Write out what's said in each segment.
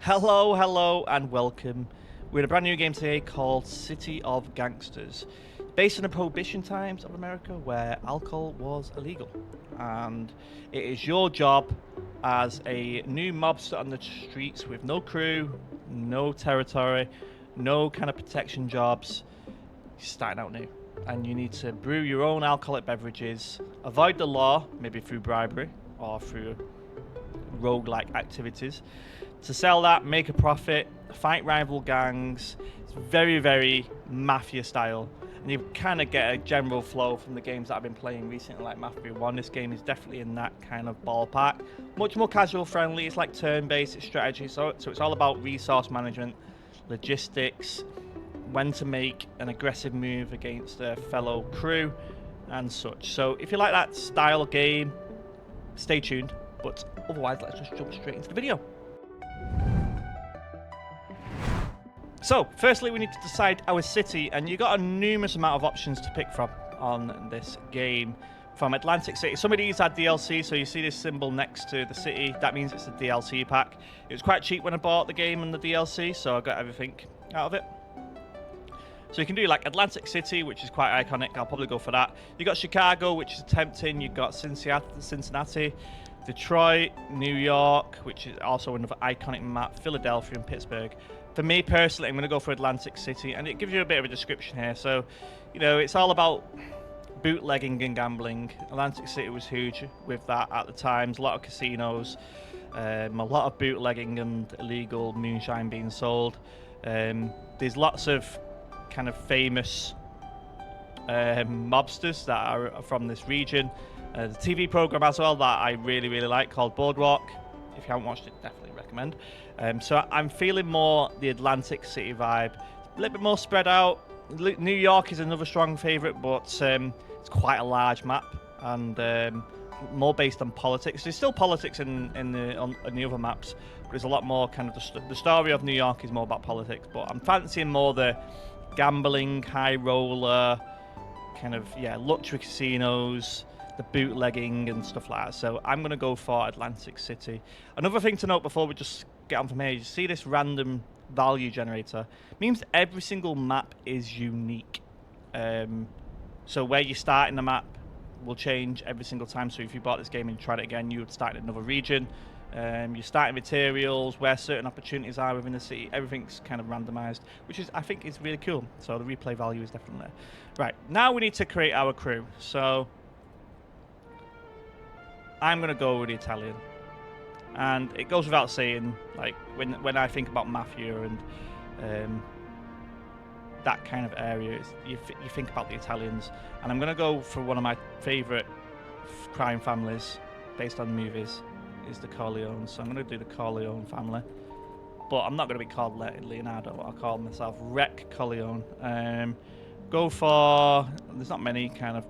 Hello, and welcome. We're in a brand new game today called City of Gangsters, based on the prohibition times of America where alcohol was illegal. And it is your job as a new mobster on the streets with no crew, no territory, no kind of protection jobs. You're starting out new. And you need to brew your own alcoholic beverages, avoid the law, maybe through bribery or through roguelike activities, to sell that, make a profit, fight rival gangs. It's very, very Mafia style, and you kind of get a general flow from the games that I've been playing recently, like Mafia 1. This game is definitely in that kind of ballpark. Much more casual friendly. It's like turn-based, it's strategy, so it's all about resource management, logistics, when to make an aggressive move against a fellow crew and such. So if you like that style of game, stay tuned, but otherwise let's just jump straight into the video. So firstly, we need to decide our city, and you've got a numerous amount of options to pick from on this game. From Atlantic City, some of these had DLC, so you see this symbol next to the city, that means it's a DLC pack. It was quite cheap when I bought the game and the DLC, so I got everything out of it. So you can do like Atlantic City, which is quite iconic. I'll probably go for that. You got Chicago, which is tempting. You've got Cincinnati, Detroit, New York, which is also another iconic map, Philadelphia and Pittsburgh. For me personally, I'm going to go for Atlantic City, and it gives you a bit of a description here. So, you know, it's all about bootlegging and gambling. Atlantic City was huge with that at the times. A lot of casinos, a lot of bootlegging and illegal moonshine being sold. There's lots of kind of famous mobsters that are from this region. The TV program as well that I really like called Boardwalk. If you haven't watched it, definitely recommend. So I'm feeling more the Atlantic City vibe. A little bit more spread out. New York is another strong favourite, but it's quite a large map and more based on politics. There's still politics on the other maps, but there's a lot more kind of the story of New York is more about politics. But I'm fancying more the gambling, high roller, kind of luxury casinos, the bootlegging and stuff like that. So I'm going to go for Atlantic City. Another thing to note before we just get on from here, you see this random value generator. It means every single map is unique. So where you start in the map will change every single time. So if you bought this game and you tried it again, you would start in another region. Your starting materials, where certain opportunities are within the city, everything's kind of randomized, which is, I think, is really cool. So the replay value is definitely there. Right, now we need to create our crew. So I'm going to go with the Italian. And it goes without saying, like, when I think about Mafia and that kind of area, you think about the Italians. And I'm going to go for one of my favourite crime families based on movies, is the Corleone. So I'm going to do the Corleone family. But I'm not going to be called Leonardo. I'll call myself Corleone. Go for... There's not many kind of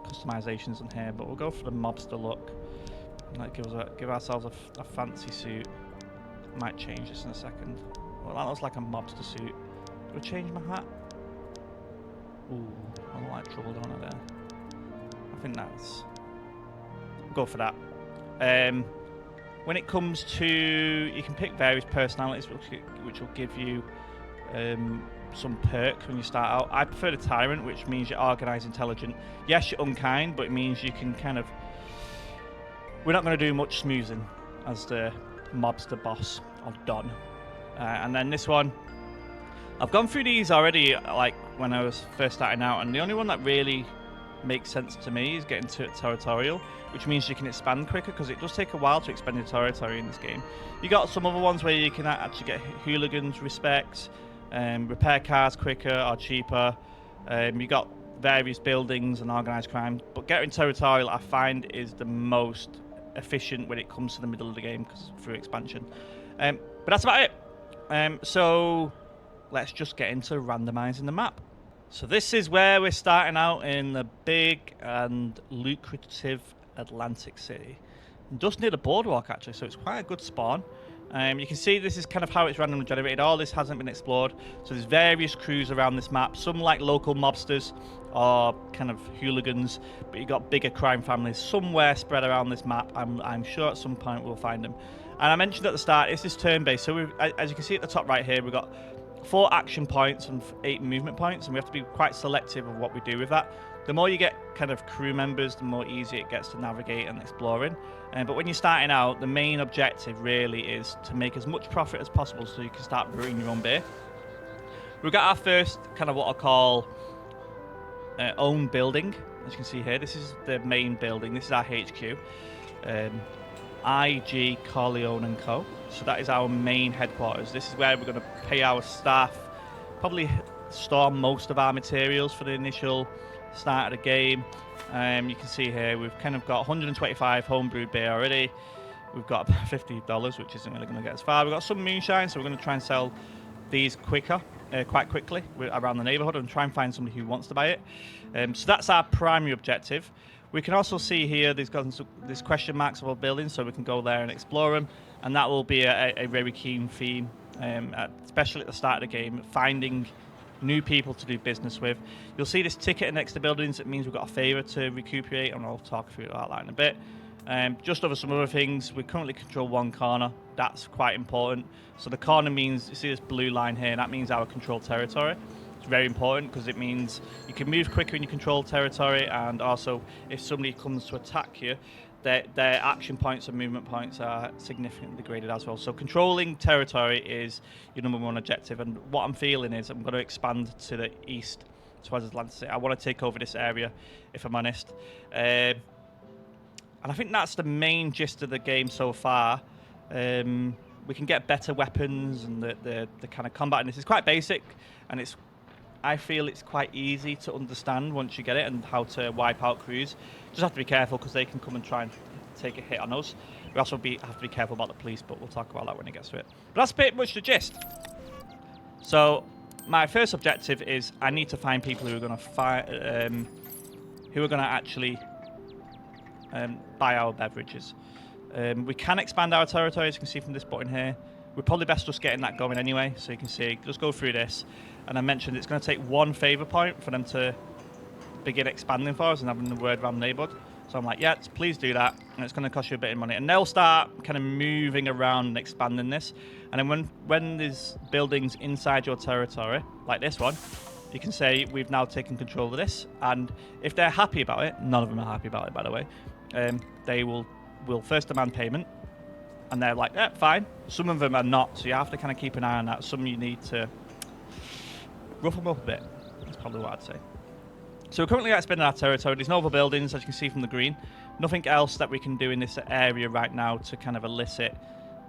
customizations in here, but we'll go for the mobster look. Like give ourselves a fancy suit. Might change this in a second. Well, that looks like a mobster suit. Do I change my hat? Ooh, I don't like trouble down it there. I think that's... We'll go for that. When it comes to... You can pick various personalities which will give you some perks when you start out. I prefer the Tyrant, which means you're organised, intelligent. Yes, you're unkind, but it means you can kind of... We're not going to do much smoozing as the mobster boss or Don. And then this one, I've gone through these already, like when I was first starting out, and the only one that really makes sense to me is getting territorial, which means you can expand quicker, because it does take a while to expand your territory in this game. You got some other ones where you can actually get hooligans respect, repair cars quicker or cheaper. You got various buildings and organised crime, but getting territorial I find is the most efficient when it comes to the middle of the game, because through expansion. But that's about it. So let's just get into randomizing the map. So this is where we're starting out, in the big and lucrative Atlantic City, just near the boardwalk actually, so it's quite a good spawn. You can see this is kind of how it's randomly generated. All this hasn't been explored, so there's various crews around this map, some like local mobsters or kind of hooligans, but you got bigger crime families somewhere spread around this map. I'm sure at some point we'll find them. And I mentioned at the start, it's this turn-based. So as you can see at the top right here, we've got 4 action points and 8 movement points, and we have to be quite selective of what we do with that. The more you get kind of crew members, the more easy it gets to navigate and exploring. But when you're starting out, the main objective really is to make as much profit as possible so you can start brewing your own beer. We've got our first kind of what I'll call own building. As you can see here, this is the main building. This is our HQ. IG Corleone and Co. So that is our main headquarters. This is where we're going to pay our staff, probably store most of our materials for the initial start of the game. You can see here we've kind of got 125 homebrewed beer already. We've got about $50, which isn't really going to get us far. We've got some moonshine, so we're going to try and sell these quite quickly around the neighborhood and try and find somebody who wants to buy it. So that's our primary objective. We can also see here there's question marks above buildings, so we can go there and explore them, and that will be a very keen theme, especially at the start of the game, finding new people to do business with. You'll see this ticket next to buildings. It means we've got a favour to recuperate, and I'll talk through that in a bit. Just over some other things, we currently control 1 corner. That's quite important. So the corner means, you see this blue line here, that means our controlled territory. It's very important because it means you can move quicker in your controlled territory, and also if somebody comes to attack you, their action points and movement points are significantly degraded as well. So controlling territory is your #1 objective, and what I'm feeling is I'm going to expand to the east towards Atlantic City. I want to take over this area, if I'm honest. And I think that's the main gist of the game so far. We can get better weapons, and the kind of combat in this is quite basic, and I feel it's quite easy to understand once you get it and how to wipe out crews. Just have to be careful because they can come and try and take a hit on us. We also have to be careful about the police, but we'll talk about that when it gets to it. But that's pretty much the gist. So my first objective is I need to find people who are going to actually buy our beverages. We can expand our territory, as you can see from this button here. We're probably best just getting that going anyway, so you can see, just go through this. And I mentioned it's going to take 1 favour point for them to begin expanding for us and having the word around the neighbourhood. So I'm like, yeah, please do that. And it's going to cost you a bit of money. And they'll start kind of moving around and expanding this. And then when there's buildings inside your territory, like this one, you can say we've now taken control of this. And if they're happy about it, none of them are happy about it, by the way, they will first demand payment. And they're like, yeah, fine. Some of them are not, so you have to kind of keep an eye on that. Some you need to rough them up a bit. That's probably what I'd say. So we're currently expanding our territory. There's no other buildings, as you can see from the green. Nothing else that we can do in this area right now to kind of elicit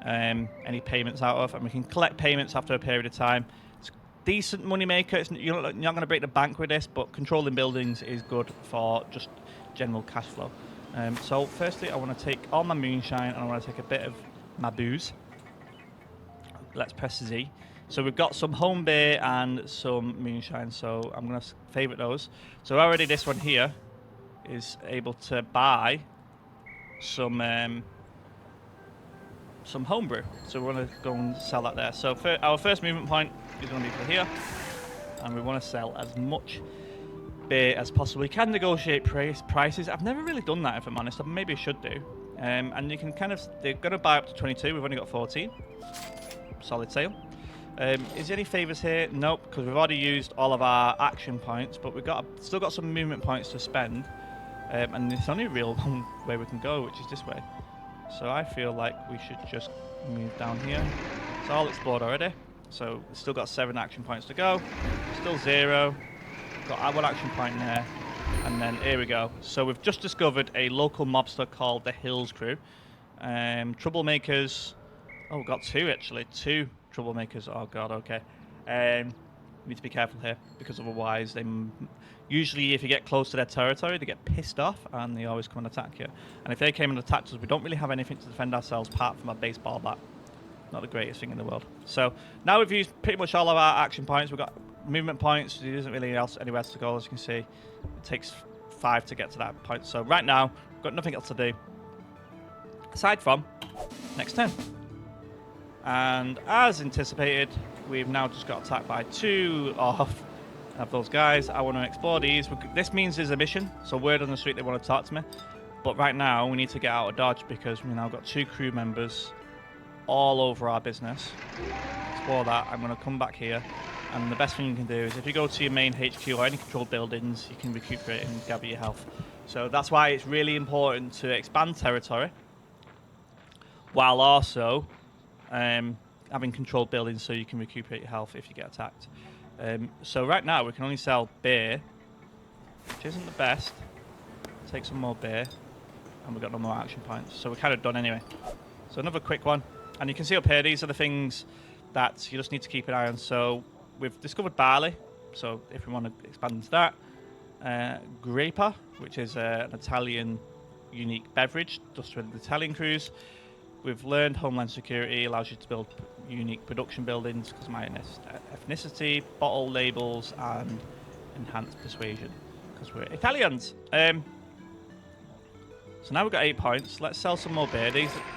any payments out of. And we can collect payments after a period of time. It's a decent money maker. You're not going to break the bank with this, but controlling buildings is good for just general cash flow. So firstly, I want to take all my moonshine and I want to take a bit of my booze. Let's press Z. So we've got some home beer and some moonshine, so I'm going to favourite those. So already this one here is able to buy some homebrew. So we're going to go and sell that there. So for our first movement point is going to be for here, and we want to sell as much beer as possible. You can negotiate prices. I've never really done that, if I'm honest. Maybe I should do. And you can kind of, they're going to buy up to 22. We've only got 14. Solid sale. Is there any favours here? Nope, because we've already used all of our action points, but we've still got some movement points to spend. And it's only a real one way we can go, which is this way. So I feel like we should just move down here. It's all explored already. So we've still got 7 action points to go. Still 0. Got 1 action point there. And then here we go. So we've just discovered a local mobster called the Hills Crew. Troublemakers. Oh, we've got 2 actually. 2 troublemakers. Oh god, okay. We need to be careful here, because otherwise they usually, if you get close to their territory, they get pissed off and they always come and attack you. And if they came and attacked us, we don't really have anything to defend ourselves apart from a baseball bat. Not the greatest thing in the world. So now we've used pretty much all of our action points. We've got movement points. There isn't really anywhere else to go, as you can see. It takes 5 to get to that point. So right now, we've got nothing else to do aside from next turn. And as anticipated, we've now just got attacked by 2 of those guys. I want to explore these. This means there's a mission, so word on the street they want to talk to me. But right now, we need to get out of Dodge because we've now got 2 crew members all over our business. Explore that. I'm going to come back here. And the best thing you can do is if you go to your main HQ or any controlled buildings, you can recuperate and gather your health. So that's why it's really important to expand territory while also having controlled buildings so you can recuperate your health if you get attacked. So right now we can only sell beer, which isn't the best. Take some more beer, and we've got no more action points. So we're kind of done anyway. So another quick one. And you can see up here, these are the things that you just need to keep an eye on. So we've discovered barley, so if we want to expand into that. Grappa, which is an Italian unique beverage, just for the Italian crews. We've learned Homeland Security allows you to build unique production buildings, cosmetic ethnicity, bottle labels, and enhanced persuasion, because we're Italians. So now we've got 8 points. Let's sell some more beer.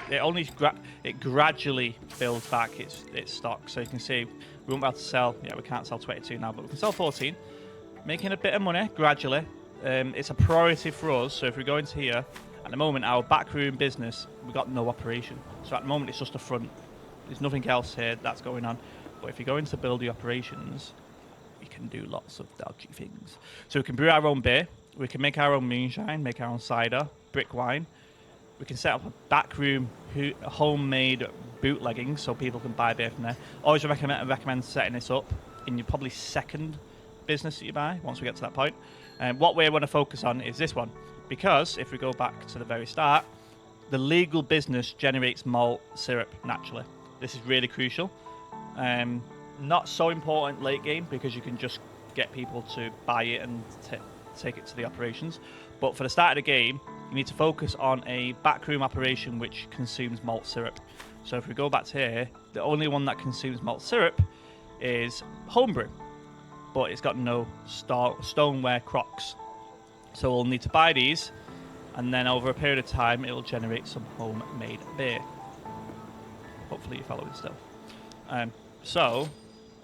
It gradually builds back its stock. So you can see we won't be able to sell. Yeah, we can't sell 22 now, but we can sell 14, making a bit of money gradually. It's a priority for us. So if we go into here, at the moment our backroom business, we've got no operation. So at the moment it's just a front. There's nothing else here that's going on. But if you go into build the operations, we can do lots of dodgy things. So we can brew our own beer. We can make our own moonshine, make our own cider, brick wine. We can set up a backroom homemade bootlegging so people can buy beer from there. Always recommend setting this up in your probably second business that you buy once we get to that point. What we want to focus on is this one, because if we go back to the very start, the legal business generates malt syrup naturally. This is really crucial. Not so important late game because you can just get people to buy it and take it to the operations. But for the start of the game, you need to focus on a backroom operation which consumes malt syrup. So if we go back to here, the only one that consumes malt syrup is homebrew, but it's got no stoneware crocks. So we'll need to buy these, and then over a period of time, it will generate some homemade beer. Hopefully you're following still. So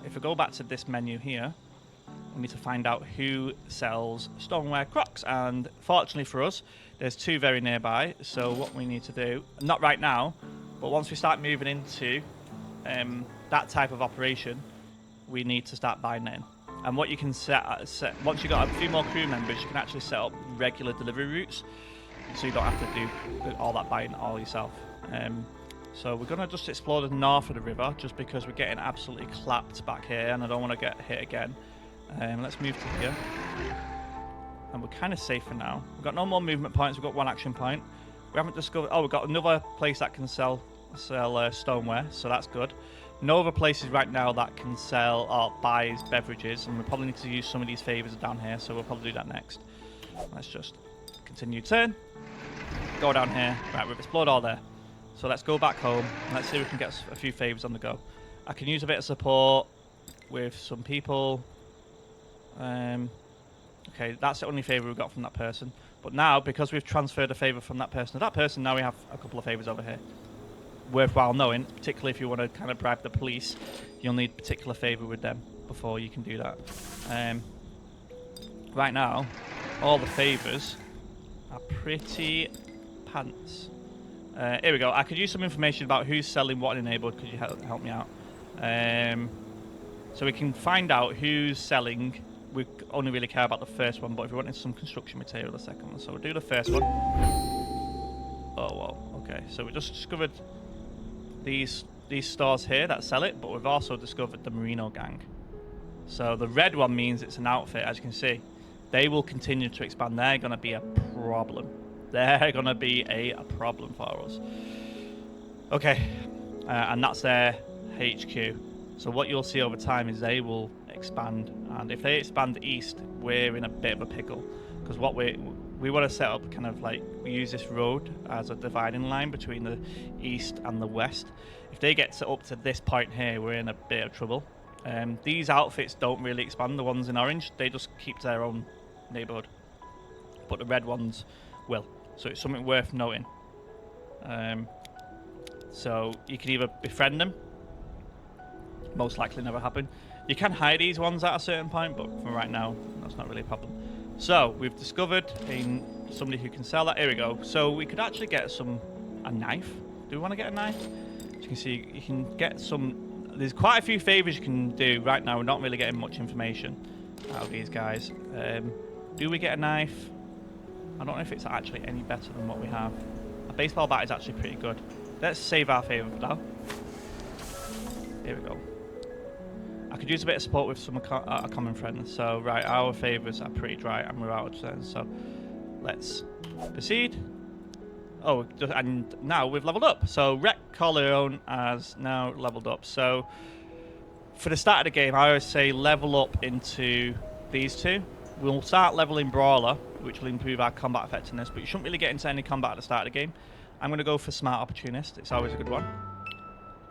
if we go back to this menu here, we need to find out who sells stoneware crocks, and fortunately for us there's 2 very nearby. So what we need to do, not right now, but once we start moving into that type of operation, we need to start buying it in. And what you can set once you've got a few more crew members, you can actually set up regular delivery routes, so you don't have to do all that buying all yourself. So we're going to just explore the north of the river, just because we're getting absolutely clapped back here and I don't want to get hit again. Let's move to here, and we're kind of safe for now. We've got no more movement points. We've got 1 action point. We haven't discovered. Oh, we've got another place that can sell stoneware, so that's good. No other places right now that can sell or buys beverages, and we probably need to use some of these favors down here, so we'll probably do that next. Let's just continue turn. Go down here. Right, we've explored all there. So let's go back home. Let's see if we can get a few favors on the go. I can use a bit of support with some people. Okay, that's the only favor we've got from that person. But now, because we've transferred a favor from that person to that person, now we have a couple of favors over here. Worthwhile knowing, particularly if you want to kind of bribe the police, you'll need particular favor with them before you can do that. Right now, all the favors are pretty pants. Here we go. I could use some information about who's selling what enabled. Could you help me out? So we can find out who's selling. We only really care about the first one, but if we wanted some construction material, the second one. So we'll do the first one. Oh, well, okay. So we just discovered these stores here that sell it, but we've also discovered the Merino gang. So the red one means it's an outfit, as you can see. They will continue to expand. They're going to be a problem. They're going to be a problem for us. Okay, and that's their HQ. So what you'll see over time is they will expand, and if they expand east, we're in a bit of a pickle, because what we want to set up kind of like, we use this road as a dividing line between the east and the west. If they get up to this point here, we're in a bit of trouble. These outfits don't really expand. The ones in orange, they just keep their own neighborhood, but the red ones will. So it's something worth noting. So you can either befriend them, most likely never happen. You can hire these ones at a certain point, but for right now, that's not really a problem. So we've discovered somebody who can sell that. Here we go. So we could actually get a knife. Do we want to get a knife? As you you can see, you can get some. There's quite a few favors you can do right now. We're not really getting much information out of these guys. Do we get a knife? I don't know if it's actually any better than what we have. A baseball bat is actually pretty good. Let's save our favor for now. Here we go. I could use a bit of support with some a common friend. So, right, our favors are pretty dry and we're out of turn. So, let's proceed. Oh, and now we've leveled up. So, Corleone has now leveled up. So, for the start of the game, I always say level up into these two. We'll start leveling Brawler, which will improve our combat effectiveness, but you shouldn't really get into any combat at the start of the game. I'm going to go for Smart Opportunist. It's always a good one.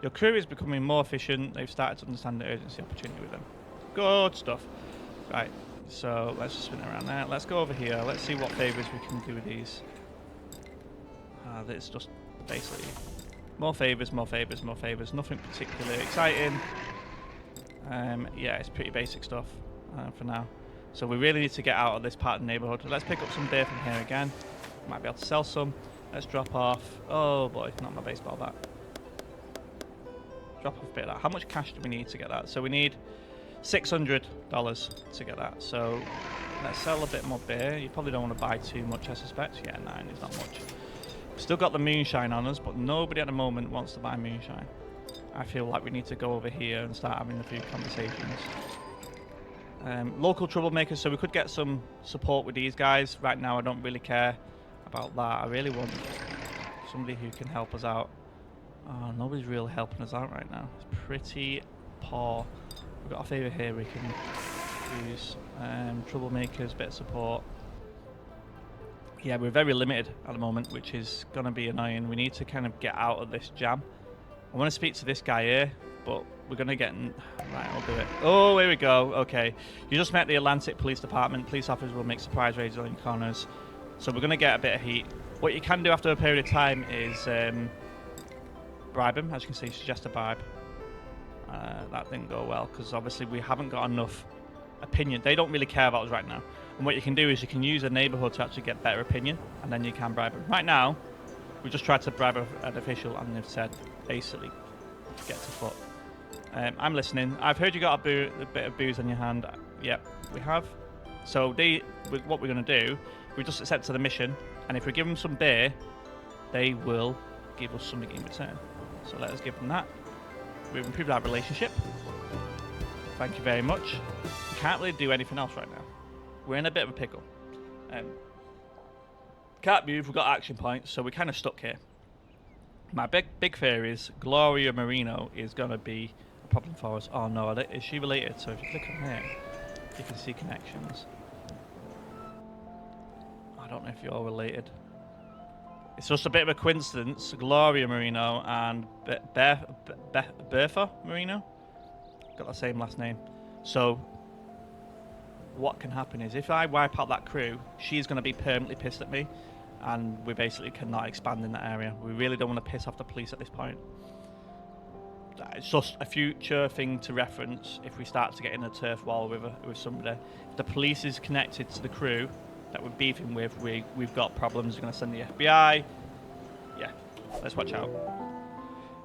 Your crew is becoming more efficient. They've started to understand the urgency opportunity with them. Good stuff. Right, so let's just spin it around there. Let's go over here. Let's see what favors we can do with these. It's just basically more favors, more favors, more favors. Nothing particularly exciting. Yeah, it's pretty basic stuff for now. So we really need to get out of this part of the neighborhood. Let's pick up some beer from here again. Might be able to sell some. Let's drop off. Oh boy, not my baseball bat. Drop off a bit of that. How much cash do we need to get that? So we need $600 to get that. So let's sell a bit more beer. You probably don't want to buy too much, I suspect. Yeah, 9 is not much. We've still got the moonshine on us, but nobody at the moment wants to buy moonshine. I feel like we need to go over here and start having a few conversations. Local troublemakers, so we could get some support with these guys. Right now I don't really care about that. I really want somebody who can help us out. Oh, nobody's really helping us out right now. It's pretty poor. We've got a favour here we can use. Troublemakers, bit of support. Yeah, we're very limited at the moment, which is going to be annoying. We need to kind of get out of this jam. I want to speak to this guy here, but we're going to get... Right, I'll do it. Oh, here we go. Okay. You just met the Atlantic Police Department. Police officers will make surprise raids on corners. So we're going to get a bit of heat. What you can do after a period of time is bribe him. As you can see, suggest a bribe. That didn't go well, because obviously we haven't got enough opinion. They don't really care about us right now. And what you can do is you can use a neighborhood to actually get better opinion, and then you can bribe them. Right now, we just tried to bribe an official, and they've said, basically, get to foot. I'm listening. I've heard you got a bit of booze on your hand. Yep, we have. So what we're going to do, we just accept to the mission, and if we give them some beer, they will give us something in return. So let us give them that. We've improved our relationship. Thank you very much. We can't really do anything else right now. We're in a bit of a pickle. Can't move, we've got action points, so we're kind of stuck here. My big fear is Gloria Marino is going to be a problem for us. Oh no, is she related? So if you click on here, you can see connections. I don't know if you're related. It's just a bit of a coincidence. Gloria Marino and Bertha Marino got the same last name. So what can happen is if I wipe out that crew, she's going to be permanently pissed at me, and we basically cannot expand in that area. We really don't want to piss off the police at this point. It's just a future thing to reference if we start to get in a turf war with somebody. If the police is connected to the crew that we're beefing with, we've got problems. We're going to send the FBI. Yeah, let's watch out.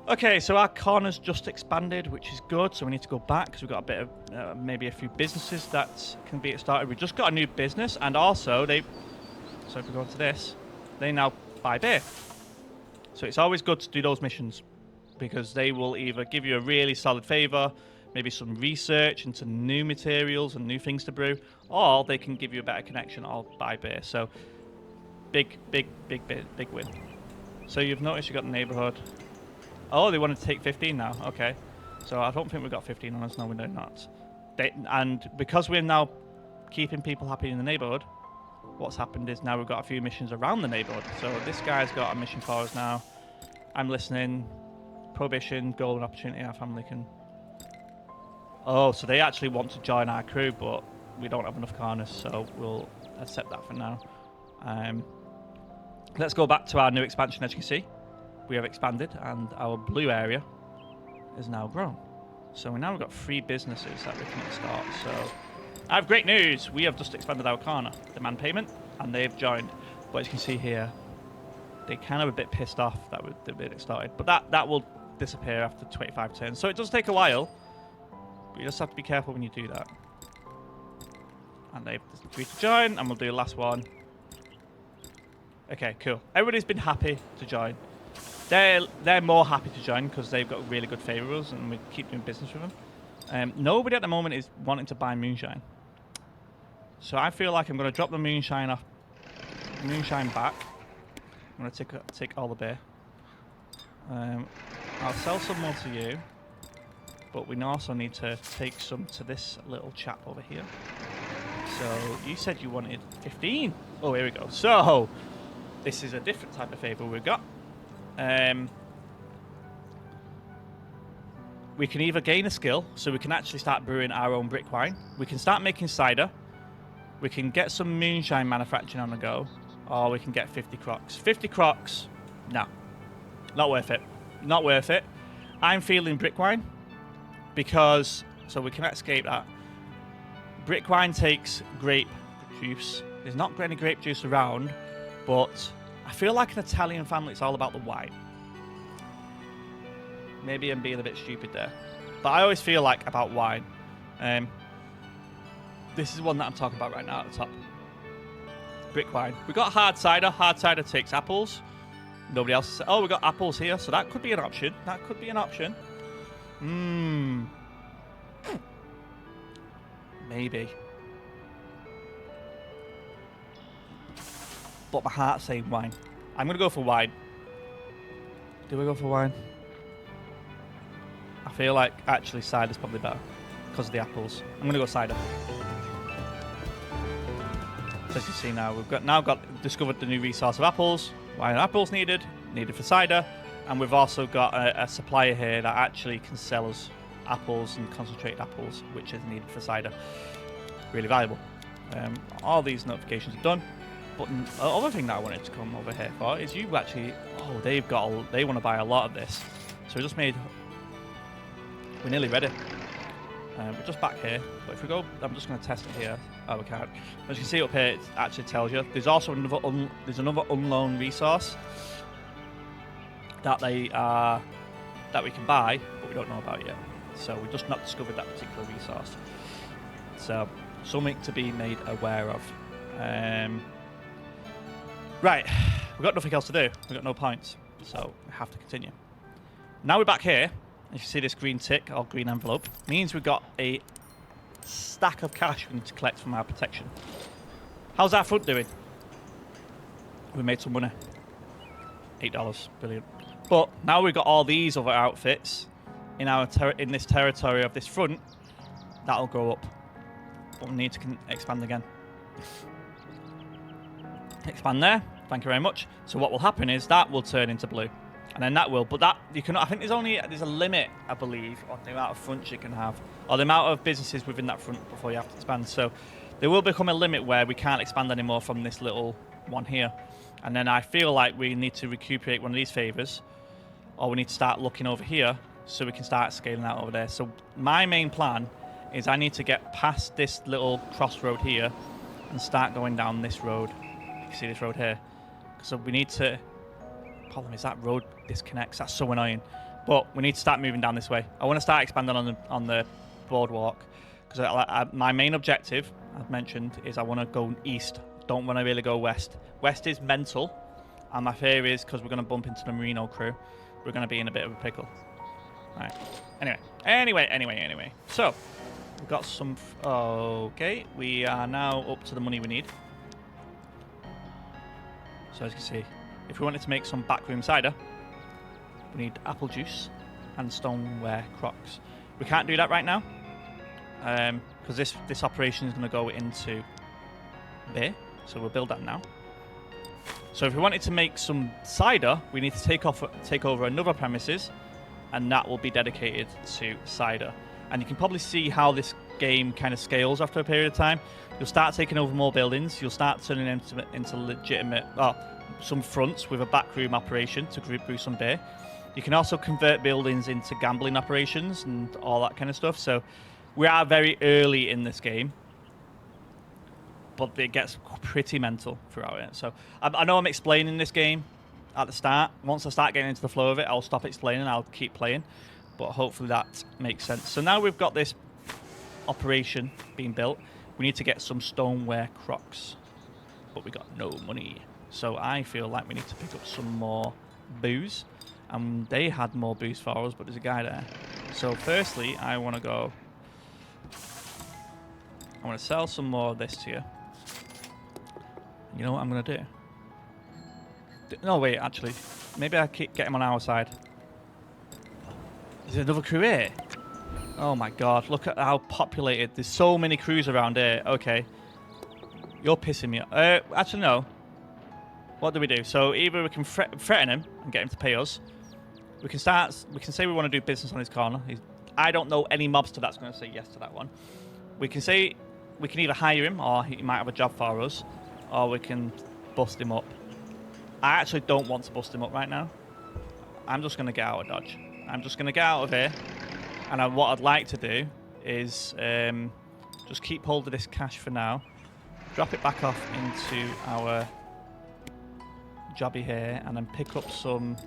Okay, so our corner's just expanded, which is good. So we need to go back because we've got a bit of maybe a few businesses that can be started. We just got a new business, and also so if we go into this, they now buy beer. So it's always good to do those missions because they will either give you a really solid favor, maybe some research into new materials and new things to brew, or they can give you a better connection or buy beer. So big win. So you've noticed you got the neighborhood. Oh, they want to take 15 now. Okay. So I don't think we've got 15 on us. No, we're not. And because we're now keeping people happy in the neighborhood, what's happened is now we've got a few missions around the neighborhood. So this guy's got a mission for us now. I'm listening. Prohibition, golden opportunity, our family can... Oh, so they actually want to join our crew, but we don't have enough corners, so we'll accept that for now. Let's go back to our new expansion. As you can see, we have expanded, and our blue area is now grown. So we now got 3 businesses that we can start. So I have great news. We have just expanded our corner. Demand payment, and they've joined. But as you can see here, they kind of a bit pissed off that they've been started. But that will disappear after 25 turns. So it does take a while, but you just have to be careful when you do that. And they've agreed to join, and we'll do the last one. Okay, cool. Everybody's been happy to join. They're more happy to join because they've got really good favours, and we keep doing business with them. Nobody at the moment is wanting to buy moonshine. So I feel like I'm going to drop the moonshine back. I'm going to take all the beer. I'll sell some more to you, but we also need to take some to this little chap over here. So you said you wanted 15. Oh, here we go. So this is a different type of favour we've got. We can either gain a skill, so we can actually start brewing our own brick wine. We can start making cider. We can get some moonshine manufacturing on the go, or we can get 50 crocs. 50 crocs, no, not worth it. Not worth it. I'm feeling brick wine because, so we can escape that. Brick wine takes grape juice. There's not any grape juice around, but I feel like an Italian family, it's all about the wine. Maybe I'm being a bit stupid there, but I always feel like about wine. This is one that I'm talking about right now at the top. Brick wine. We got hard cider. Hard cider takes apples. Nobody else said, oh, we got apples here, so that could be an option. That could be an option. Maybe. But my heart's saying wine. I'm going to go for wine. Do we go for wine? I feel like actually cider's probably better because of the apples. I'm going to go cider. So as you see now, we've discovered the new resource of apples. Wine and apples needed for cider. And we've also got a supplier here that actually can sell us apples and concentrated apples, which is needed for cider. Really valuable. All these notifications are done. But the other thing that I wanted to come over here for is you actually, they want to buy a lot of this. So we just made, we're nearly ready. We're just back here, but if we go, I'm just going to test it here. Oh, we can't. As you can see up here, it actually tells you. There's also another unknown resource that that we can buy, but we don't know about yet. So we've just not discovered that particular resource. So something to be made aware of. Right, we've got nothing else to do. We've got no points, so we have to continue. Now we're back here. As you see this green tick or green envelope, means we've got a stack of cash we need to collect from our protection. How's our front doing? We made some money. $8, brilliant. But now we've got all these other outfits in this territory of this front. That'll go up, but we need to expand again. Expand there. Thank you very much. So what will happen is that will turn into blue. And then that will, but that you cannot. I think there's a limit, I believe, on the amount of fronts you can have, or the amount of businesses within that front before you have to expand. So there will become a limit where we can't expand anymore from this little one here. And then I feel like we need to recuperate one of these favors, or we need to start looking over here so we can start scaling out over there. So my main plan is I need to get past this little crossroad here and start going down this road. You can see this road here. So we need to. Problem is that road disconnects. That's so annoying. But we need to start moving down this way. I want to start expanding on the boardwalk because my main objective, I've mentioned, is I want to go east. Don't want to really go west. West is mental, and my fear is because we're going to bump into the Merino crew, we're going to be in a bit of a pickle. Right. Anyway. So we've got some. Okay, we are now up to the money we need. So as you can see. If we wanted to make some backroom cider, we need apple juice and stoneware crocs. We can't do that right now because this operation is going to go into beer, so we'll build that now. So if we wanted to make some cider, we need to take over another premises, and that will be dedicated to cider. And you can probably see how this game kind of scales after a period of time. You'll start taking over more buildings. You'll start turning them into legitimate. Some fronts with a backroom operation to brew some beer. You can also convert buildings into gambling operations and all that kind of stuff. So we are very early in this game, but it gets pretty mental throughout it. So I know I'm explaining this game at the start. Once I start getting into the flow of it, I'll stop explaining. I'll keep playing. But hopefully that makes sense. So now we've got this operation being built. We need to get some stoneware crocs. But we got no money. So I feel like we need to pick up some more booze. And they had more booze for us, but there's a guy there. So firstly, I want to go... I want to sell some more of this to you. You know what I'm going to do? No, wait, actually. Maybe I get him on our side. Is there another crew here? Oh my god, look at how populated. There's so many crews around here. Okay. You're pissing me off. Actually, no. What do we do? So either we can threaten him and get him to pay us. We can say we want to do business on his corner. I don't know any mobster that's going to say yes to that one. We can say we can either hire him or he might have a job for us, or we can bust him up. I actually don't want to bust him up right now. I'm just going to get out of Dodge. I'm just going to get out of here. And what I'd like to do is just keep hold of this cash for now. Drop it back off into our jobby here, and then pick up some...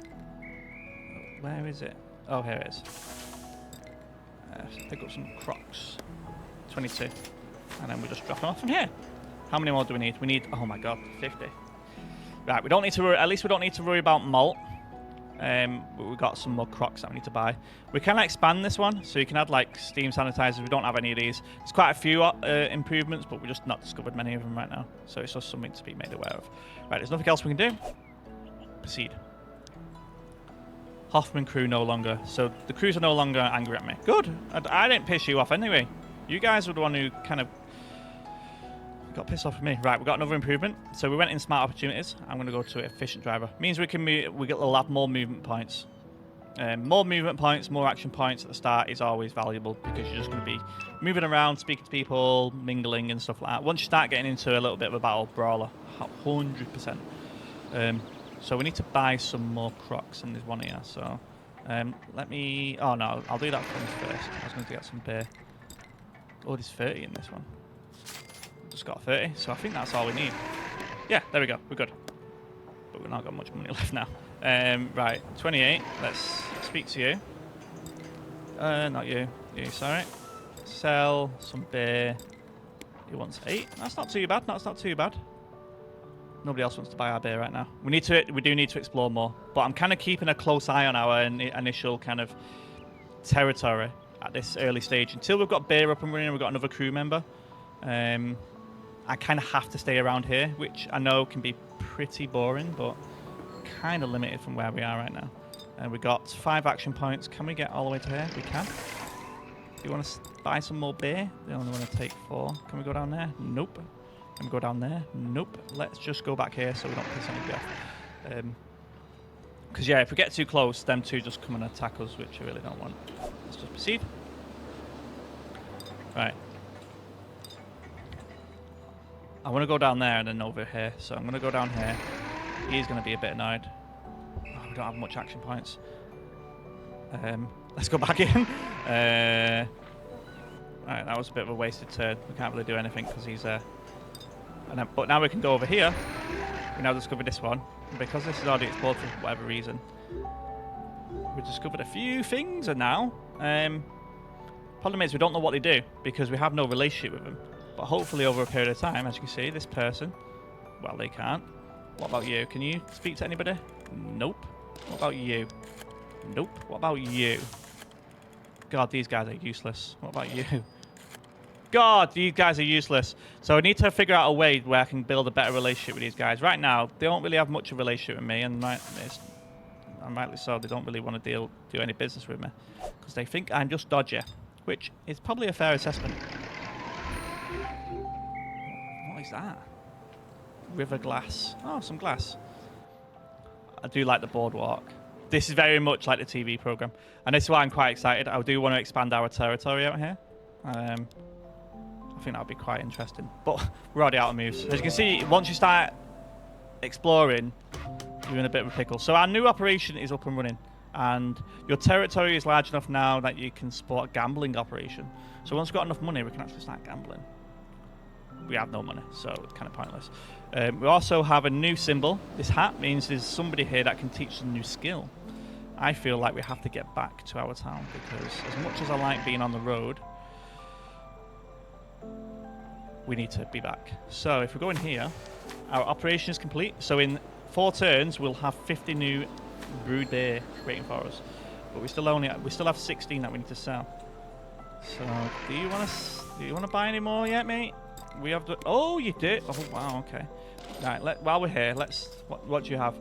Where is it? Oh, here it is. Pick up some crocs. 22. And then we just drop them off from here. How many more do we need? We need... Oh my god, 50. Right, we don't need to worry... At least we don't need to worry about malt. But we've got some more crocs that we need to buy. We can expand this one, so you can add like steam sanitizers. We don't have any of these. There's quite a few improvements, but we've just not discovered many of them right now. So it's just something to be made aware of. Right, there's nothing else we can do. Proceed. Hoffman crew no longer. So the crews are no longer angry at me. Good. I didn't piss you off anyway. You guys were the one who kind of got pissed off with me. Right, we got another improvement. So we went in smart opportunities. I'm going to go to efficient driver. Means we can we'll have more movement points. More movement points, more action points at the start is always valuable because you're just going to be moving around, speaking to people, mingling and stuff like that. Once you start getting into a little bit of a battle brawler, 100%. So we need to buy some more crocs, and there's one here. So let me... Oh no, I'll do that first. I was going to get some beer. Oh, there's 30 in this one. Just got 30, so I think that's all we need. Yeah, there we go. We're good. But we've not got much money left now. Right, 28. Let's speak to you. Not you. You, sorry. Sell some beer. He wants 8. That's not too bad. That's not too bad. Nobody else wants to buy our beer right now. We do need to explore more. But I'm kind of keeping a close eye on our initial kind of territory at this early stage. Until we've got beer up and running and we've got another crew member. I kind of have to stay around here, which I know can be pretty boring, but kind of limited from where we are right now. And we got 5 action points. Can we get all the way to here? We can. Do you want to buy some more beer? They only want to take 4. Can we go down there? Nope. Can we go down there? Nope. Let's just go back here so we don't piss anybody off. Because, yeah, if we get too close, them two just come and attack us, which I really don't want. Let's just proceed. Right. I want to go down there and then over here. So I'm going to go down here. He's going to be a bit annoyed. Oh, we don't have much action points. Let's go back in. Right, that was a bit of a wasted turn. We can't really do anything because he's there. But now we can go over here. We now discovered this one. And because this is already explored for whatever reason, we discovered a few things, and now problem is we don't know what they do because we have no relationship with them. But hopefully over a period of time, as you can see, this person, well, they can't. What about you? Can you speak to anybody? Nope. What about you? Nope. What about you? God, these guys are useless. What about you? God, these guys are useless. So I need to figure out a way where I can build a better relationship with these guys. Right now, they don't really have much of a relationship with me, and rightly so, they don't really want to do any business with me because they think I'm just dodgy, which is probably a fair assessment. What is that? River glass. Oh, some glass. I do like the boardwalk. This is very much like the TV program, and this is why I'm quite excited. I do want to expand our territory out here. I think that would be quite interesting. But we're already out of moves. As you can see, once you start exploring, you're in a bit of a pickle. So our new operation is up and running. And your territory is large enough now that you can support a gambling operation. So once we've got enough money, we can actually start gambling. we have no money, so it's kind of pointless. We also have a new symbol. This hat means there's somebody here that can teach a new skill. I feel like we have to get back to our town because as much as I like being on the road, we need to be back. So if we go in here, our operation is complete. So in 4 turns, we'll have 50 new brewed beer waiting for us. But we still have 16 that we need to sell. So do you want to buy any more yet, mate? We have the, oh, you did. Oh wow, okay. Right, while we're here, what do you have?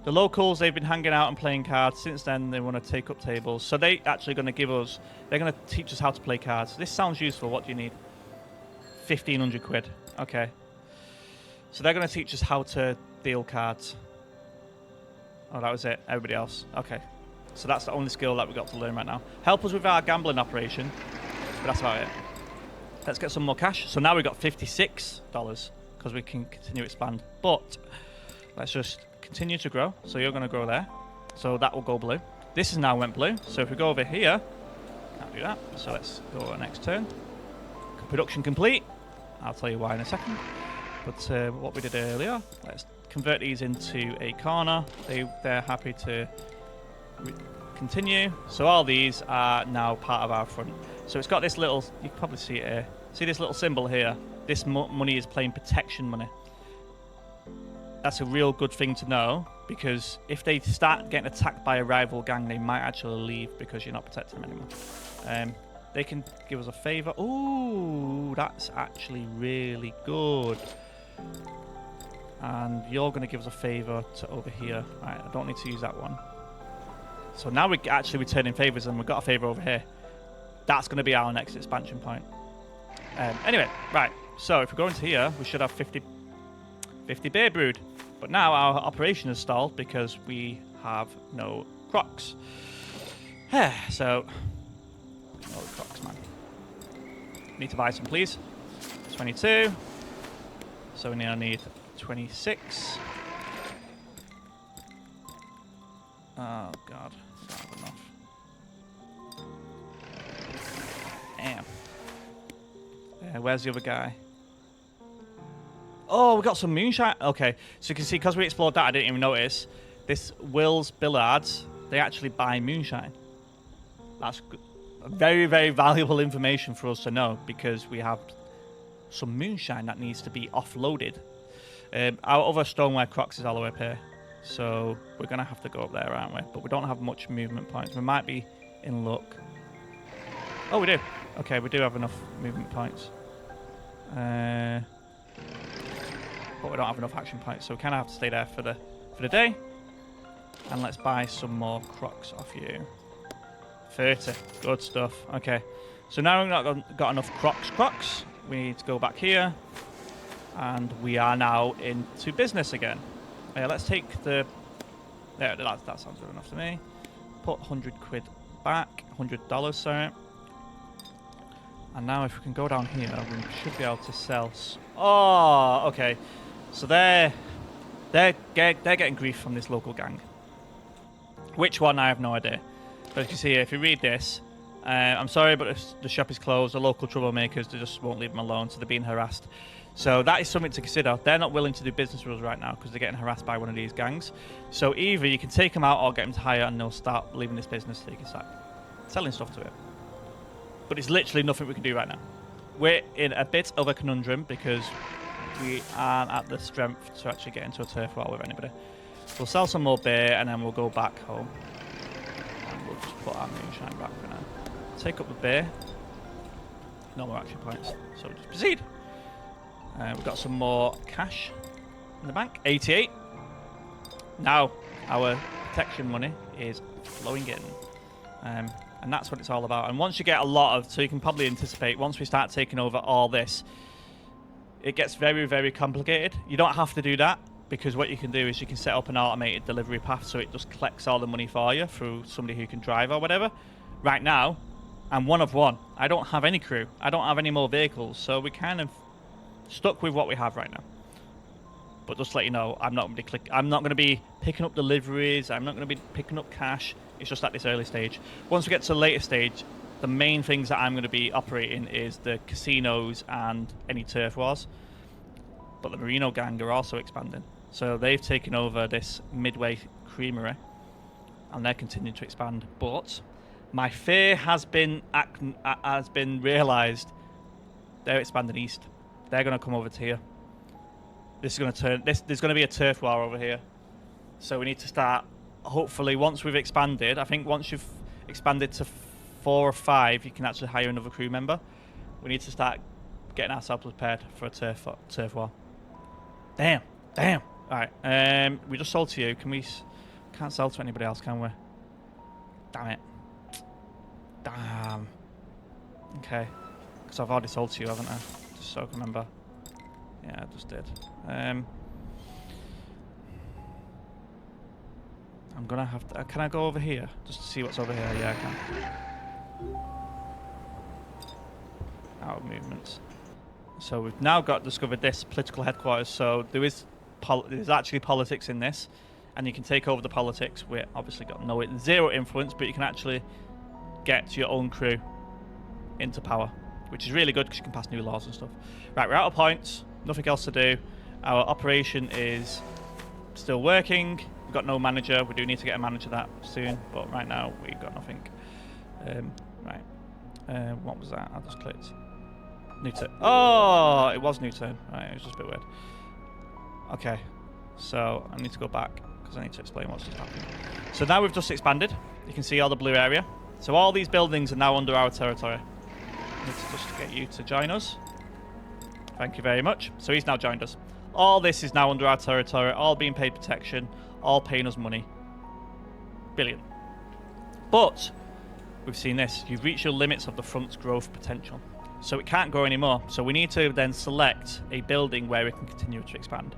The locals, they've been hanging out and playing cards. Since then, they want to take up tables. So they're actually going to they're going to teach us how to play cards. This sounds useful. What do you need? 1,500 quid. Okay. So they're going to teach us how to deal cards. Oh, that was it. Everybody else. Okay. So that's the only skill that we've got to learn right now. Help us with our gambling operation. But that's about it. Let's get some more cash. So now we've got $56 because we can continue to expand. But let's just continue to grow. So you're going to grow there. So that will go blue. This is now went blue. So if we go over here, can't do that. So let's go our next turn. Production complete. I'll tell you why in a second. But what we did earlier, let's convert these into a corner. They're happy to continue. So all these are now part of our front. So it's got this little, you can probably see it here. See this little symbol here? This money is plain protection money. That's a real good thing to know because if they start getting attacked by a rival gang, they might actually leave because you're not protecting them anymore. They can give us a favour. Ooh, that's actually really good. And you're going to give us a favour to over here. Right, I don't need to use that one. So now we're actually returning favours and we've got a favour over here. That's going to be our next expansion point. Anyway, right. So if we go into here, we should have 50 beer brewed. But now our operation is stalled because we have no crocs. So, no crocs, man. Need to buy some, please. 22. So we now need 26. Oh, God. I don't have enough. Damn. Where's the other guy? Oh, we got some moonshine. Okay, so you can see, because we explored that, I didn't even notice. This Will's Billards, they actually buy moonshine. That's good. Very, very valuable information for us to know, because we have some moonshine that needs to be offloaded. Our other stoneware crocs is all the way up here. So we're going to have to go up there, aren't we? But we don't have much movement points. We might be in luck. Oh, we do. Okay, we do have enough movement points. But we don't have enough action points, so we kind of have to stay there for the day. And let's buy some more crocs off you. 30. Good stuff. Okay. So now we've not got enough crocs. We need to go back here. And we are now into business again. Let's take the... There, that sounds good enough to me. Put 100 quid back. $100, sorry. And now if we can go down here, we should be able to sell... Oh, okay. So they're getting grief from this local gang. Which one, I have no idea. But as you can see here, if you read this, I'm sorry, but the shop is closed. The local troublemakers, they just won't leave them alone, so they're being harassed. So that is something to consider. They're not willing to do business with us right now because they're getting harassed by one of these gangs. So either you can take them out or get them to hire and they'll start leaving this business so you can start selling stuff to it. But it's literally nothing we can do right now. We're in a bit of a conundrum because we aren't at the strength to actually get into a turf war with anybody. We'll sell some more beer and then we'll go back home. And we'll just put our moonshine back for now. Take up the beer. No more action points. So just proceed. We've got some more cash in the bank. 88. Now our protection money is flowing in. And that's what it's all about. And once you get a lot of, so you can probably anticipate, once we start taking over all this, it gets very, very complicated. You don't have to do that, because what you can do is you can set up an automated delivery path so it just collects all the money for you through somebody who can drive or whatever. Right now, I'm one of one. I don't have any crew. I don't have any more vehicles, so we're kind of stuck with what we have right now. But just to let you know, I'm not going to be picking up deliveries. I'm not going to be picking up cash. It's just at this early stage. Once we get to the later stage, the main things that I'm going to be operating is the casinos and any turf wars. but the Merino gang are also expanding. So they've taken over this Midway Creamery, and they're continuing to expand. But my fear has been realised. They're expanding east. They're going to come over to here. This is going to turn. There's going to be a turf war over here. So we need to start. Hopefully, once we've expanded, I think once you've expanded to 4 or 5, you can actually hire another crew member. We need to start getting ourselves prepared for a turf war. Damn. All right. We just sold to you. Can't sell to anybody else, can we? Damn it. Damn. Okay. Because I've already sold to you, haven't I? Just so I can remember. Yeah, I just did. I'm gonna have to. Can I go over here just to see what's over here? Yeah, I can. Out of movements. So we've now discovered this political headquarters. So there's actually politics in this, and you can take over the politics. We obviously got zero influence, but you can actually get your own crew into power, which is really good because you can pass new laws and stuff. Right, we're out of points. Nothing else to do. Our operation is still working. We've got no manager. We do need to get a manager that soon, but right now we've got nothing. Right. What was that? I just clicked. New turn. Oh, it was new turn. Right, it was just a bit weird. Okay, so I need to go back because I need to explain what's just happened. So now we've just expanded. You can see all the blue area. So all these buildings are now under our territory. I need to just get you to join us. Thank you very much. So he's now joined us. All this is now under our territory, all being paid protection, all paying us money. Brilliant. But we've seen this. You've reached your limits of the front's growth potential. So it can't grow anymore. So we need to then select a building where it can continue to expand.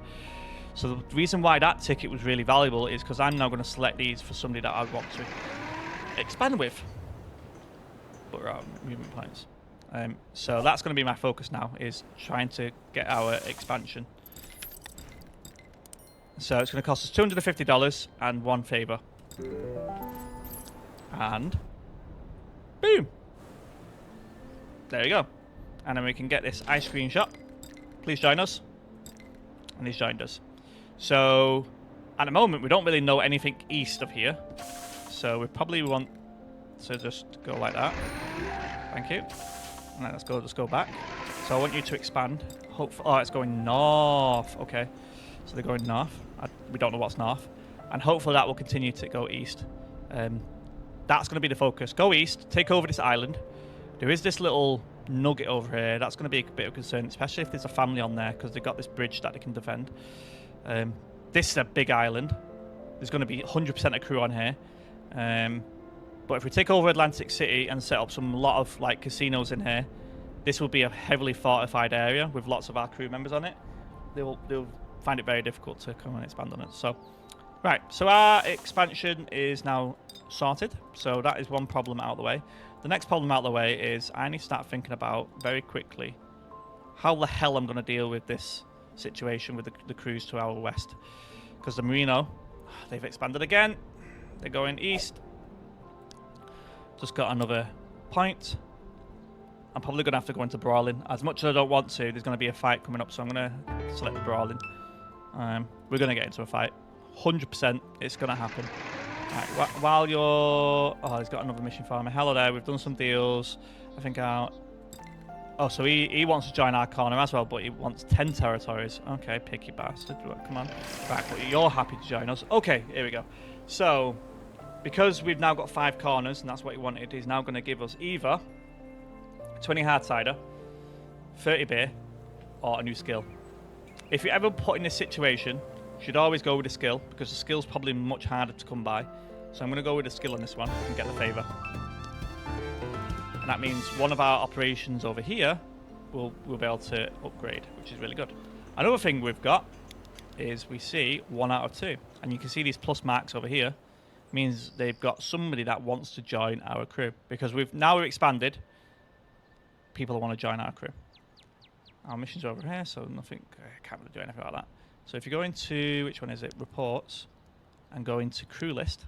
So the reason why that ticket was really valuable is because I'm now going to select these for somebody that I want to expand with. But we're out of movement points. So that's going to be my focus now, is trying to get our expansion. So it's going to cost us $250 and 1 favor. And boom. There you go. And then we can get this ice cream shop. Please join us. And he's joined us. So at the moment, we don't really know anything east of here. So we probably want to just go like that. Thank you. And then let's go back. So I want you to expand. Oh, it's going north. Okay. So they're going north. We don't know what's north. And hopefully that will continue to go east. That's going to be the focus. Go east. Take over this island. There is this little nugget over here. That's going to be a bit of concern, especially if there's a family on there, because they've got this bridge that they can defend. This is a big island. There's going to be 100% a crew on here. But if we take over Atlantic City and set up lot of like casinos in here, this will be a heavily fortified area with lots of our crew members on it. They'll find it very difficult to come and expand on it. So, right. So our expansion is now sorted. So that is one problem out of the way. The next problem out of the way is I need to start thinking about very quickly how the hell I'm going to deal with this situation with the crews to our west. Because the Merino, they've expanded again. They're going east. Just got another point. I'm probably going to have to go into brawling. As much as I don't want to, there's going to be a fight coming up, so I'm going to select the brawling. We're going to get into a fight. 100%, it's going to happen. Right, while you're... Oh, he's got another mission for me. Hello there, we've done some deals. I think out... Oh, so he wants to join our corner as well, but he wants 10 territories. Okay, picky bastard. Come on. Right, but you're happy to join us. Okay, here we go. So, because we've now got 5 corners, and that's what he wanted, he's now going to give us either 20 hard cider, 30 beer, or a new skill. If you're ever put in this situation, you should always go with a skill, because the skill's probably much harder to come by. So I'm going to go with a skill on this one and get the favour. And that means one of our operations over here we'll be able to upgrade, which is really good. Another thing we've got is we see 1 out of 2. And you can see these plus marks over here. Means they've got somebody that wants to join our crew. Because we've expanded, people want to join our crew. Our mission's over here, so nothing, I can't really do anything about that. So if you go into, which one is it? Reports, and go into crew list.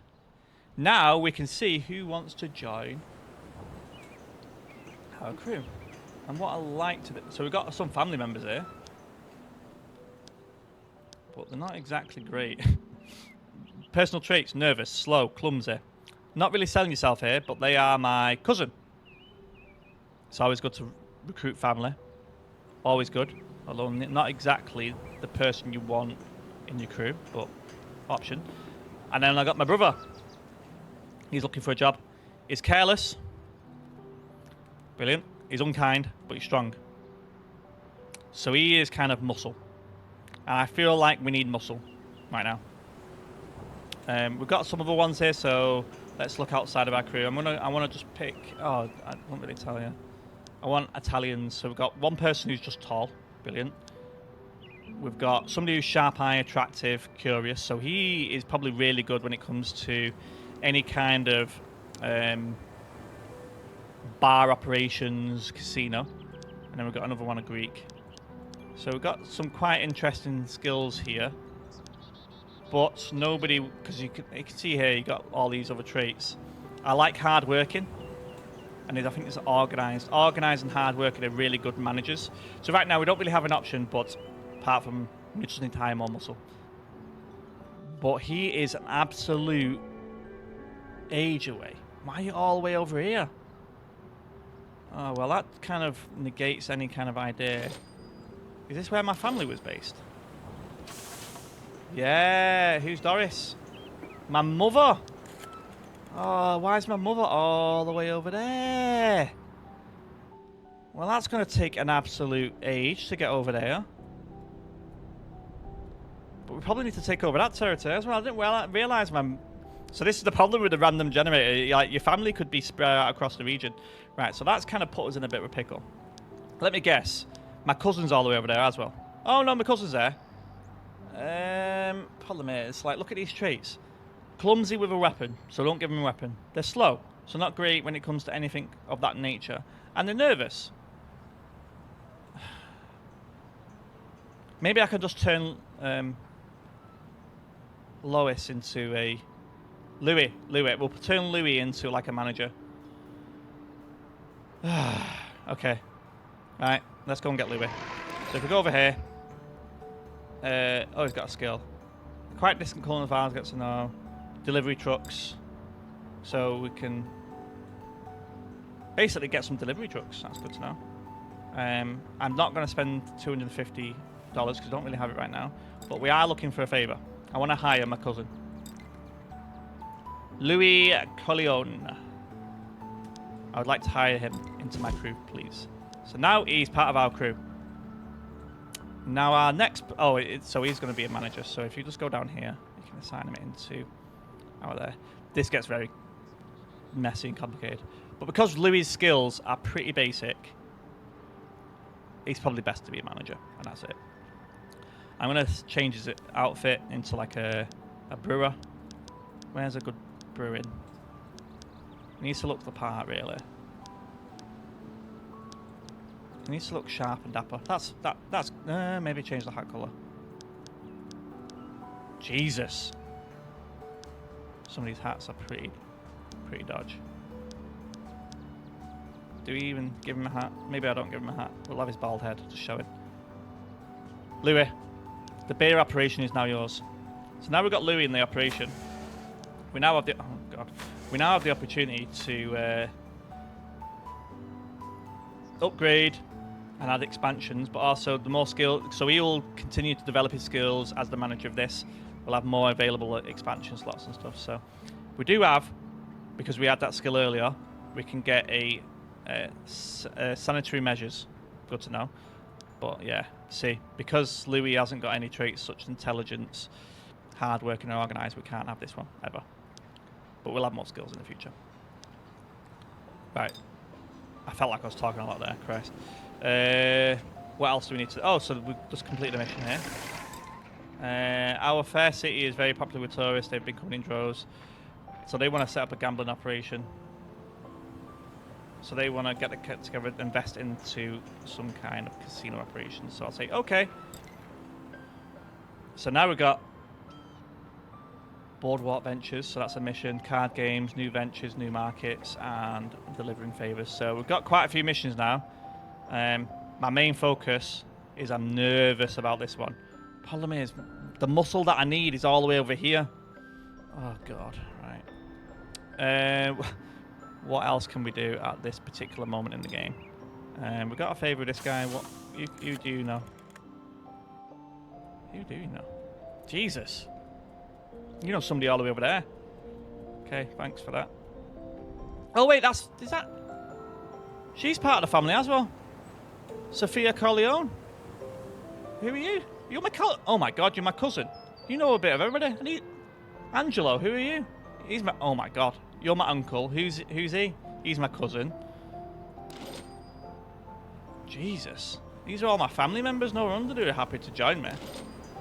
Now we can see who wants to join our crew. And what I like to do, so we've got some family members here. but they're not exactly great. Personal traits: nervous, slow, clumsy. Not really selling yourself here, but they are my cousin. It's always good to recruit family. Always good, although not exactly the person you want in your crew, but option. And then I got my brother. He's looking for a job. He's careless. Brilliant. He's unkind, but he's strong. So he is kind of muscle. And I feel like we need muscle right now. We've got some other ones here, so let's look outside of our crew. I want to just pick. Oh, I won't really tell you. I want Italians. So we've got one person who's just tall. Brilliant. We've got somebody who's sharp eye, attractive, curious. So he is probably really good when it comes to any kind of bar operations, casino. And then we've got another one, a Greek. So we've got some quite interesting skills here. But nobody, because you can see here, you got all these other traits. I like hard working, and I think it's organised. Organised and hard working are really good managers. So right now we don't really have an option, but apart from we just need to hire more muscle. But he is an absolute age away. Why are you all the way over here? Oh well, that kind of negates any kind of idea. Is this where my family was based? Yeah, who's Doris? My mother. Oh, why is my mother all the way over there? Well, that's going to take an absolute age to get over there. But we probably need to take over that territory as well. I didn't realise my... So this is the problem with the random generator. Like, your family could be spread out across the region. Right, so that's kind of put us in a bit of a pickle. Let me guess. My cousin's all the way over there as well. Oh, no, my cousin's there. Problem is, like, look at these traits. Clumsy with a weapon, so don't give them a weapon. They're slow, so not great when it comes to anything of that nature. And they're nervous. Maybe I can just turn Lois into a... Louis. We'll turn Louis into, like, a manager. Okay. Right, let's go and get Louis. So if we go over here... oh, he's got a skill. Quite distant calling files, get to know. Delivery trucks. So we can basically get some delivery trucks. That's good to know. I'm not going to spend $250 because I don't really have it right now. But we are looking for a favour. I want to hire my cousin. Louis Corleone. I would like to hire him into my crew, please. So now he's part of our crew. Now our next... Oh, so he's going to be a manager. So if you just go down here, you can assign him into out there. This gets very messy and complicated. But because Louis' skills are pretty basic, he's probably best to be a manager. And that's it. I'm going to change his outfit into like a brewer. Where's a good brewing? He needs to look the part, really. He needs to look sharp and dapper. That's maybe change the hat colour. Jesus. Some of these hats are pretty dodge. Do we even give him a hat? Maybe I don't give him a hat. We'll have his bald head to show it. Louis, the beer operation is now yours. So now we've got Louis in the operation. We now have the... Oh, God. We now have the opportunity to upgrade and add expansions, but also the more skill. So he will continue to develop his skills as the manager of this. We'll have more available expansion slots and stuff. So we do have, because we had that skill earlier, we can get a sanitary measures. Good to know. But yeah, see, because Louis hasn't got any traits such as intelligence, hard working and organised, we can't have this one ever. But we'll have more skills in the future. Right. I felt like I was talking a lot there, Christ. What else do we need to... Oh, so we just completed a mission here. Our fair city is very popular with tourists. They've been coming in droves. So they want to set up a gambling operation. So they want to get together and invest into some kind of casino operation. So I'll say, okay. So now we've got Boardwalk Ventures, so that's a mission, card games, new ventures, new markets, and delivering favours. So we've got quite a few missions now. My main focus is I'm nervous about this one. Problem is, the muscle that I need is all the way over here. Oh, God. Right. What else can we do at this particular moment in the game? We've got a favour with this guy. What? You do know? Who do you know? Jesus. You know somebody all the way over there. Okay, thanks for that. Oh, wait, is that... She's part of the family as well. Sophia Corleone. Who are you? You're my oh my God, you're my cousin. You know a bit of everybody. Angelo, who are you? He's my... Oh my God. You're my uncle. Who's he? He's my cousin. Jesus. These are all my family members. No wonder they're happy to join me.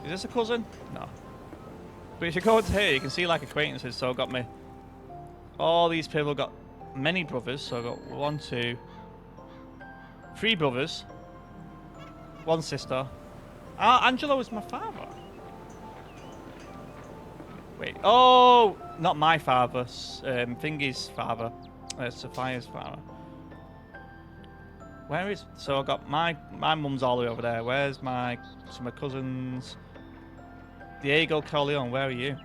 Is this a cousin? No. But if you go to here, you can see like acquaintances. So I've got me... All these people got many brothers. So I've got 1, 2, 3 brothers. 1 sister. Ah, Angelo is my father. Wait. Oh, not my father. Thingy's father. Sophia's father. Where is... So I got my mum's all the way over there. Where's some of my cousins? Diego Corleone, where are you?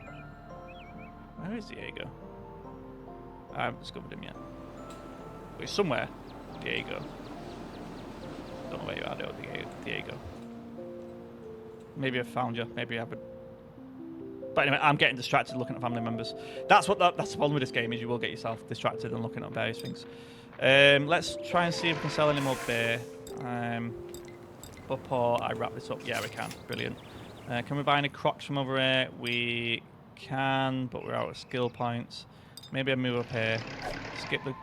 Where is Diego? I haven't discovered him yet. But he's somewhere. Diego. Don't know where you are, though, Diego. Maybe I found you. Maybe I haven't. But anyway, I'm getting distracted looking at family members. That's the problem with this game, is you will get yourself distracted and looking at various things. Let's try and see if we can sell any more beer. Before I wrap this up. Yeah, we can. Brilliant. Can we buy any crocs from over here? We can, but we're out of skill points. Maybe I move up here. Skip the...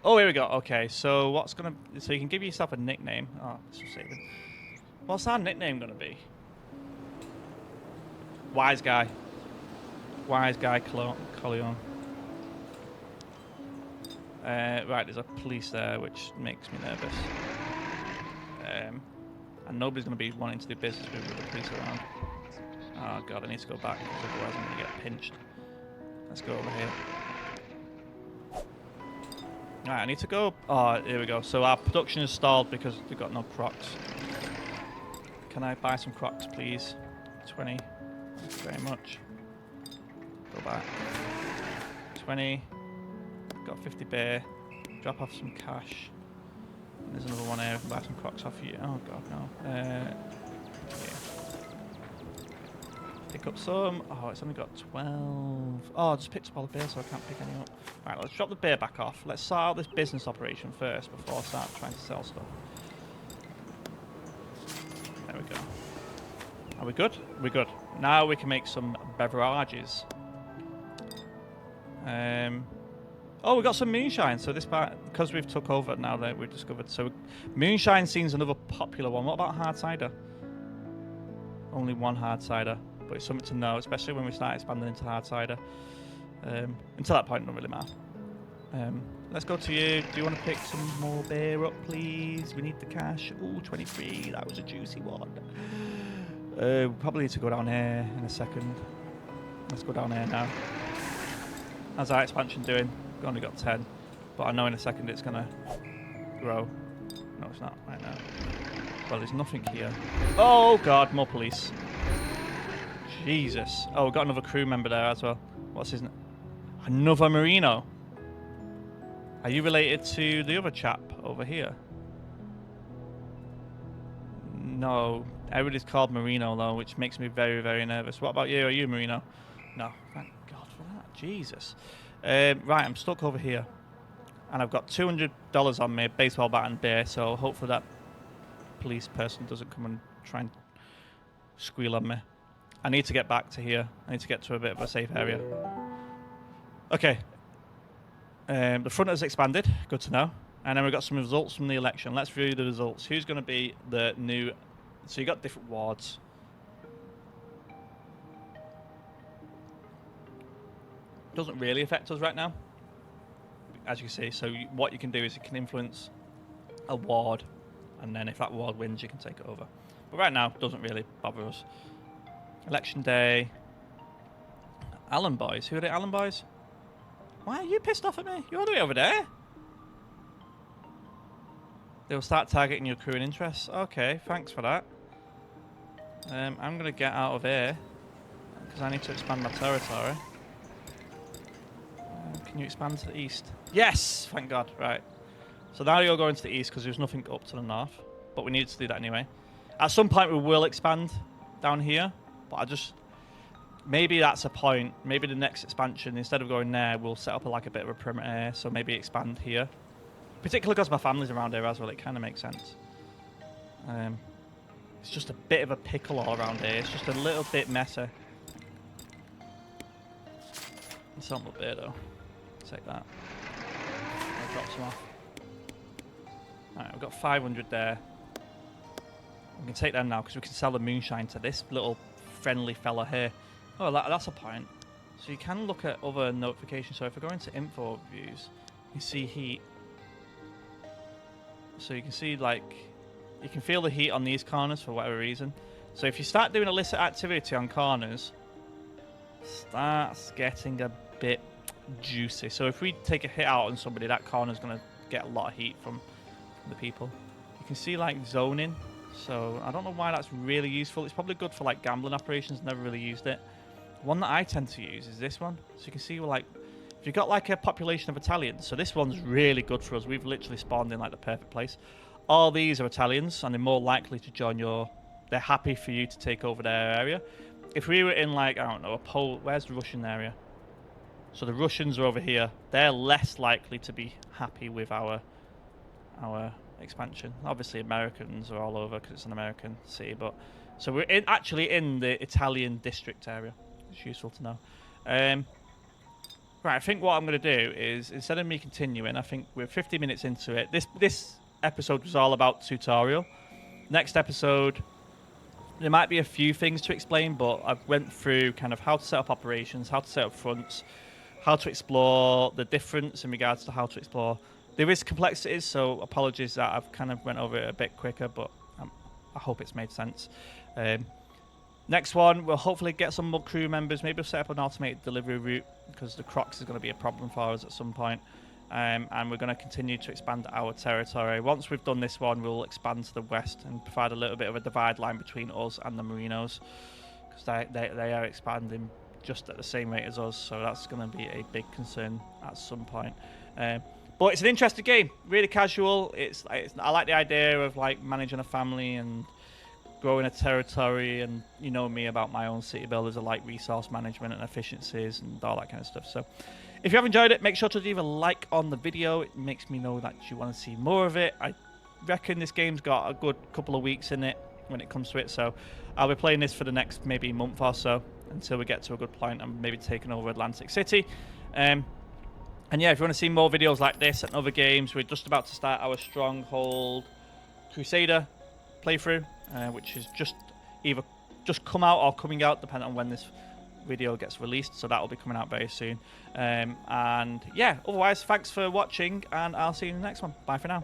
Oh, here we go. Okay, so what's going to... So you can give yourself a nickname. Oh, this will save it. What's our nickname going to be? Wise guy. Wise guy Corleone. Right, there's a police there, which makes me nervous. And nobody's going to be wanting to do business with the police around. Oh God, I need to go back, because otherwise I'm going to get pinched. Let's go over here. Right, I need to go... Oh, here we go. So our production is stalled because we've got no crocs. Can I buy some crocs, please? 20. Thank you very much. Go back. 20. Got 50 beer. Drop off some cash. And there's another one here. I can buy some crocs off you. Oh God, no. Yeah. Pick up some. Oh, it's only got 12. Oh, I just picked up all the beer, so I can't pick any up. Right, let's drop the beer back off. Let's start out this business operation first before I start trying to sell stuff. There we go. Are we good? We're good. Now we can make some beverages. Oh, we got some moonshine. So this part, because we've took over now that we've discovered. So moonshine seems another popular one. What about hard cider? Only one hard cider, but it's something to know, especially when we start expanding into hard cider. Until that point, it doesn't really matter. Let's go to you. Do you want to pick some more beer up, please? We need the cash. Ooh, 23. That was a juicy one. We probably need to go down here in a second. Let's go down here now. How's our expansion doing? We've only got 10, but I know in a second it's gonna grow. No, it's not right now. Well, there's nothing here. Oh God, more police. Jesus. Oh, we've got another crew member there as well. What's his name? Another Marino. Are you related to the other chap over here? No. Everybody's called Marino though, which makes me very, very nervous. What about you? Are you Marino? No. Thank God for that. Jesus. Right, I'm stuck over here. And I've got $200 on me, baseball bat and beer, so hopefully that police person doesn't come and try and squeal on me. I need to get back to here. I need to get to a bit of a safe area. Okay. The front has expanded. Good to know. And then we've got some results from the election. Let's review the results. Who's going to be the new... So you got different wards. Doesn't really affect us right now, as you can see. So what you can do is you can influence a ward, and then if that ward wins, you can take it over. But right now, it doesn't really bother us. Election day. Allen boys. Who are the Allen boys? Why are you pissed off at me? You're all the way over there. They will start targeting your crew and interests. Okay, thanks for that. I'm going to get out of here because I need to expand my territory. Can you expand to the east? Yes! Thank God. Right. So now you're going to the east because there's nothing up to the north. But we needed to do that anyway. At some point we will expand down here. But I just... Maybe that's a point. Maybe the next expansion, instead of going there, we'll set up like a bit of a perimeter here. So maybe expand here. Particularly because my family's around here as well. It kind of makes sense. It's just a bit of a pickle all around here. It's just a little bit messy. It's something up there though. Take that. I'll drop some off. Alright, we've got 500 there. We can take them now because we can sell the moonshine to this little friendly fella here. Oh, that's a point. So you can look at other notifications. So if I go into info views, you see heat. So you can see like, you can feel the heat on these corners for whatever reason. So if you start doing illicit activity on corners, starts getting a bit juicy. So if we take a hit out on somebody, that corner's going to get a lot of heat from the people. You can see like zoning. So I don't know why that's really useful. It's probably good for like gambling operations. Never really used it. One that I tend to use is this one. So you can see like, if you've got like a population of Italians, so this one's really good for us. We've literally spawned in like the perfect place. All these are Italians and they're more likely to join your, they're happy for you to take over their area. If we were in like, I don't know, where's the Russian area? So the Russians are over here. They're less likely to be happy with our expansion. Obviously Americans are all over because it's an American city, but so we're actually in the Italian district area. It's useful to know. Right, I think what I'm going to do is, instead of me continuing, I think we're 50 minutes into it. This episode was all about tutorial. Next episode, there might be a few things to explain, but I've went through kind of how to set up operations, how to set up fronts, how to explore, the difference in regards to how to explore. There is complexities, so apologies that I've kind of went over it a bit quicker, but I hope it's made sense. Next one, we'll hopefully get some more crew members. Maybe we'll set up an automated delivery route because the Crocs is going to be a problem for us at some point. And we're going to continue to expand our territory. Once we've done this one, we'll expand to the west and provide a little bit of a divide line between us and the Merinos because they are expanding just at the same rate as us. So that's going to be a big concern at some point. But it's an interesting game, really casual. I like the idea of like managing a family and growing a territory, and you know me about my own city builders. I like resource management and efficiencies and all that kind of stuff. So if you have enjoyed it, make sure to leave a like on the video. It makes me know that you want to see more of it. I reckon this game's got a good couple of weeks in it when it comes to it. So I'll be playing this for the next maybe month or so until we get to a good point and maybe taking over Atlantic City. And yeah, if you want to see more videos like this and other games, we're just about to start our Stronghold Crusader playthrough, which is either just come out or coming out, depending on when this video gets released. So that will be coming out very soon. And yeah, otherwise, thanks for watching, and I'll see you in the next one. Bye for now.